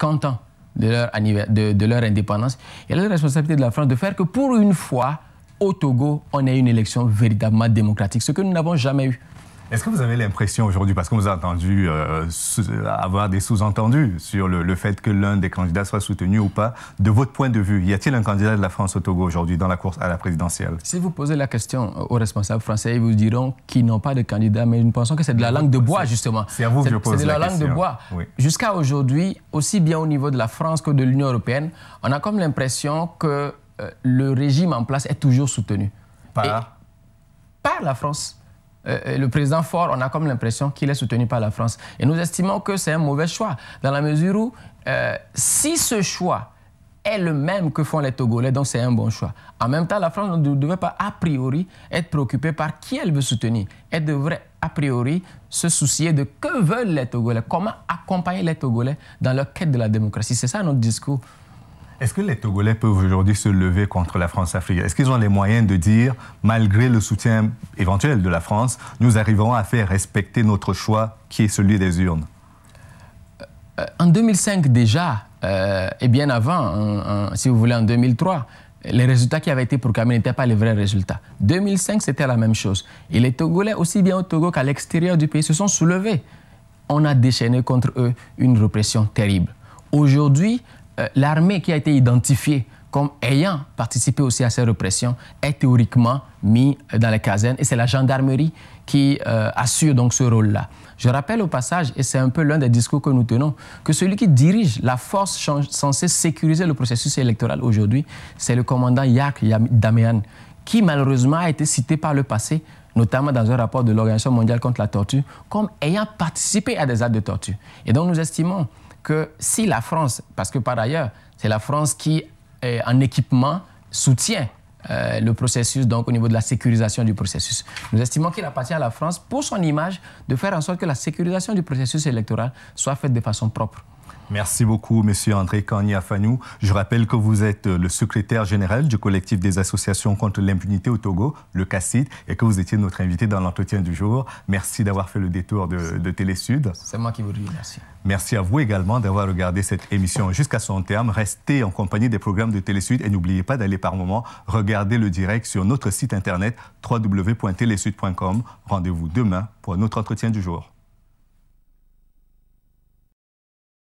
50 ans de leur indépendance. Il y a la responsabilité de la France de faire que pour une fois, au Togo, on ait une élection véritablement démocratique, ce que nous n'avons jamais eu. Est-ce que vous avez l'impression aujourd'hui, parce qu'on vous a entendu avoir des sous-entendus sur le fait que l'un des candidats soit soutenu ou pas, de votre point de vue, y a-t-il un candidat de la France au Togo aujourd'hui dans la course à la présidentielle? Si vous posez la question aux responsables français, ils vous diront qu'ils n'ont pas de candidat, mais nous pensons que c'est de la langue de bois, justement. C'est à vous que je pose la question. C'est de la langue de bois. Oui. Jusqu'à aujourd'hui, aussi bien au niveau de la France que de l'Union européenne, on a comme l'impression que le régime en place est toujours soutenu. Par la France. Le président Faure, on a comme l'impression qu'il est soutenu par la France. Et nous estimons que c'est un mauvais choix, dans la mesure où si ce choix est le même que font les Togolais, donc c'est un bon choix. En même temps, la France ne devait pas a priori être préoccupée par qui elle veut soutenir. Elle devrait a priori se soucier de que veulent les Togolais, comment accompagner les Togolais dans leur quête de la démocratie. C'est ça notre discours. Est-ce que les Togolais peuvent aujourd'hui se lever contre la France-Afrique? Est-ce qu'ils ont les moyens de dire, malgré le soutien éventuel de la France, nous arriverons à faire respecter notre choix qui est celui des urnes? En 2005 déjà, et bien avant, si vous voulez en 2003, les résultats qui avaient été proclamés n'étaient pas les vrais résultats. 2005, c'était la même chose. Et les Togolais, aussi bien au Togo qu'à l'extérieur du pays, se sont soulevés. On a déchaîné contre eux une répression terrible. Aujourd'hui, l'armée qui a été identifiée comme ayant participé aussi à ces répressions est théoriquement mise dans les casernes et c'est la gendarmerie qui assure donc ce rôle-là. Je rappelle au passage, et c'est un peu l'un des discours que nous tenons, que celui qui dirige la force censée sécuriser le processus électoral aujourd'hui, c'est le commandant Yak Damean, qui malheureusement a été cité par le passé, notamment dans un rapport de l'Organisation mondiale contre la torture, comme ayant participé à des actes de torture. Et donc nous estimons que si la France, parce que par ailleurs, c'est la France qui, en équipement, soutient le processus, donc au niveau de la sécurisation du processus. Nous estimons qu'il appartient à la France, pour son image, de faire en sorte que la sécurisation du processus électoral soit faite de façon propre. Merci beaucoup, M. André Kani-Afanou. Je rappelle que vous êtes le secrétaire général du collectif des associations contre l'impunité au Togo, le CACIT, et que vous étiez notre invité dans l'entretien du jour. Merci d'avoir fait le détour de Télésud. C'est moi qui vous remercie. Merci à vous également d'avoir regardé cette émission jusqu'à son terme. Restez en compagnie des programmes de Télésud et n'oubliez pas d'aller par moment regarder le direct sur notre site internet www.telesud.com. Rendez-vous demain pour un autre entretien du jour.